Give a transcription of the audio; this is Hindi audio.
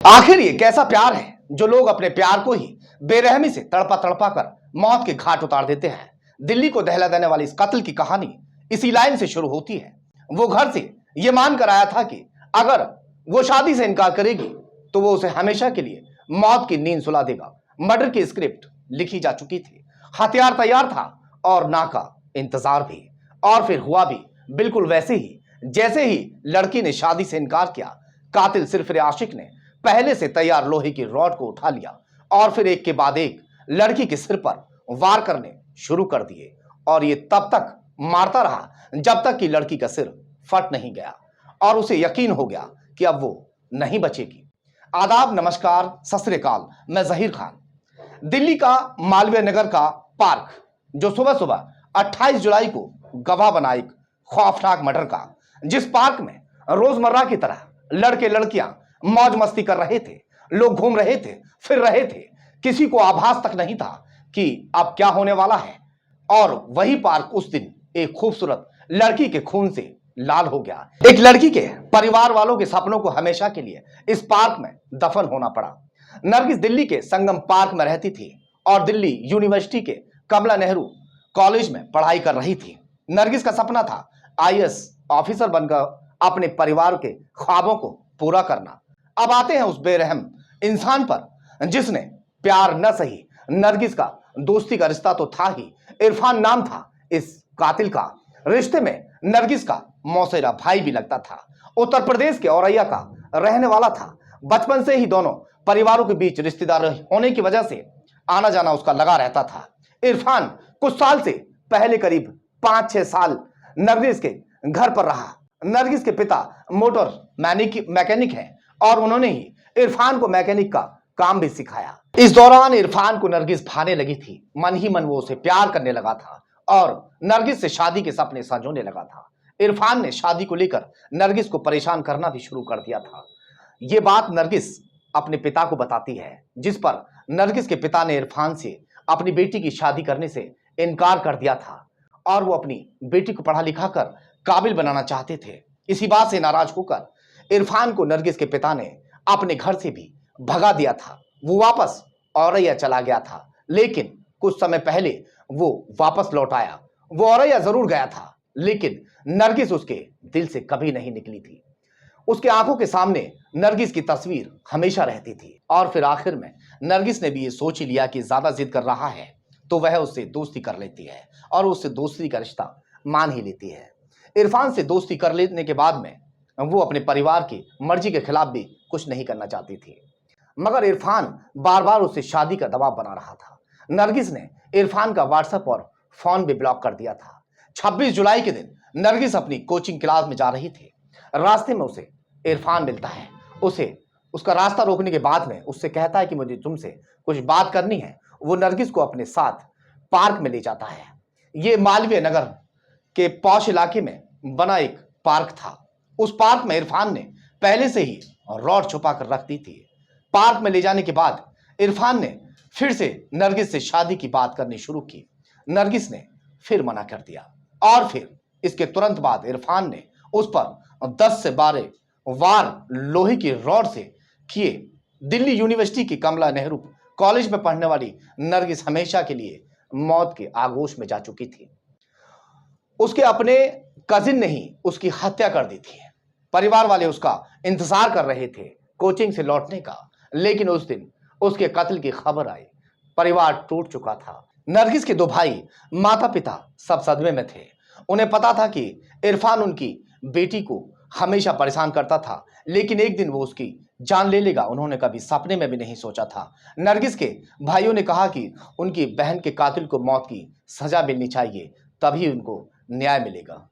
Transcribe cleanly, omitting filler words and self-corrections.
आखिर ये कैसा प्यार है जो लोग अपने प्यार को ही बेरहमी से तड़पा तड़पा कर मौत के घाट उतार देते हैं। दिल्ली को दहला देने वाली इस कत्ल की कहानी इसी लाइन से शुरू होती है। वो घर से ये मानकर आया था कि अगर वो शादी से इनकार करेगी तो वो उसे हमेशा के लिए मौत की नींद सुला देगा। मर्डर की स्क्रिप्ट लिखी जा चुकी थी, हथियार तैयार था और ना का इंतजार भी। और फिर हुआ भी बिल्कुल वैसे ही जैसे ही लड़की ने शादी से इनकार किया। कातिल सिरफिरे आशिक ने पहले से तैयार लोहे की रॉड को उठा लिया और फिर एक के बाद एक लड़की के सिर पर वार करने शुरू कर दिए। और ये तब तक मारता रहा जब तक कि लड़की का सिर फट नहीं गया और उसे यकीन हो गया कि अब वो नहीं बचेगी। आदाब, नमस्कार, सत श्री अकाल। मैं जहीर खान। दिल्ली का मालवीय नगर का पार्क जो सुबह सुबह 28 जुलाई को गवाह बना एक खौफनाक मर्डर का, जिस पार्क में रोजमर्रा की तरह लड़के लड़कियां मौज मस्ती कर रहे थे, लोग घूम रहे थे, फिर रहे थे। किसी को आभास तक नहीं था कि अब क्या होने वाला है। और वही पार्क उस दिन एक खूबसूरत लड़की के खून से लाल हो गया। एक लड़की के परिवार वालों के सपनों को हमेशा के लिए इस पार्क में दफन होना पड़ा। नरगिस दिल्ली के संगम पार्क में रहती थी और दिल्ली यूनिवर्सिटी के कमला नेहरू कॉलेज में पढ़ाई कर रही थी। नरगिस का सपना था आईएएस ऑफिसर बनकर अपने परिवार के ख्वाबों को पूरा करना। अब आते हैं उस बेरहम इंसान पर जिसने प्यार न सही, नरगिस का दोस्ती का रिश्ता तो था ही, इरफान नाम था इस कातिल का। रिश्ते में नरगिस का मौसेरा भाई भी लगता था। उत्तर प्रदेश के औरैया का रहने वाला था। बचपन से ही दोनों परिवारों के बीच रिश्तेदार होने की वजह से आना जाना उसका लगा रहता था। इरफान कुछ साल से पहले करीब 5-6 साल नरगिस के घर पर रहा। नरगिस के पिता मोटर मैकेनिक हैं और उन्होंने ही इरफान को मैकेनिक का काम भी सिखाया। इस दौरान इरफान को नरगिस भाने लगी थी। मन ही मन वो उसे प्यार करने लगा था और नरगिस से शादी के सपने संजोने लगा था। इरफान ने शादी को लेकर नरगिस को परेशान करना भी शुरू कर दिया था। ये बात नरगिस अपने पिता को बताती है, जिस पर नरगिस के पिता ने इरफान से अपनी बेटी की शादी करने से इनकार कर दिया था और वो अपनी बेटी को पढ़ा लिखा कर काबिल बनाना चाहते थे। इसी बात से नाराज होकर इरफान को नरगिस के पिता ने अपने घर से भी भगा दिया था। वो वापस औरैया चला गया था, लेकिन कुछ समय पहले वो वापस लौट आया। वो औरैया जरूर गया था, लेकिन नरगिस उसके दिल से कभी नहीं निकली थी। उसके आंखों के सामने नरगिस की तस्वीर हमेशा रहती थी। और फिर आखिर में नरगिस ने भी ये सोच ही लिया कि ज्यादा जिद कर रहा है तो वह उससे दोस्ती कर लेती है और उससे दोस्ती का रिश्ता मान ही लेती है। इरफान से दोस्ती कर लेने के बाद में वो अपने परिवार की मर्जी के खिलाफ भी कुछ नहीं करना चाहती थी, मगर इरफान बार बार उससे शादी का दबाव बना रहा था। नरगिस ने इरफान का व्हाट्सएप और फोन भी ब्लॉक कर दिया था। 26 जुलाई के दिन नरगिस अपनी कोचिंग क्लास में जा रही थी। रास्ते में उसे इरफान मिलता है। उसे उसका रास्ता रोकने के बाद में उससे कहता है कि मुझे तुमसे कुछ बात करनी है। वो नरगिस को अपने साथ पार्क में ले जाता है। ये मालवीय नगर के पॉश इलाके में बना एक पार्क था। उस पार्क में इरफान ने पहले से ही रॉड छुपा कर रख दी थी। पार्क में ले जाने के बाद इरफान ने फिर से नरगिस से शादी की बात करनी शुरू की। नरगिस ने फिर मना कर दिया और फिर इसके तुरंत बाद इरफान ने उस पर 10 से 12 वार लोहे की रॉड से किए। दिल्ली यूनिवर्सिटी की कमला नेहरू कॉलेज में पढ़ने वाली नरगिस हमेशा के लिए मौत के आगोश में जा चुकी थी। उसके अपने कजिन ने ही उसकी हत्या कर दी थी। परिवार वाले उसका इंतजार कर रहे थे कोचिंग से लौटने का, लेकिन उस दिन उसके कत्ल की खबर आई। परिवार टूट चुका था। नरगिस के 2 भाई, माता पिता सब सदमे में थे। उन्हें पता था कि इरफान उनकी बेटी को हमेशा परेशान करता था, लेकिन एक दिन वो उसकी जान ले लेगा उन्होंने कभी सपने में भी नहीं सोचा था। नरगिस के भाइयों ने कहा कि उनकी बहन के कातिल को मौत की सजा मिलनी चाहिए, तभी उनको न्याय मिलेगा।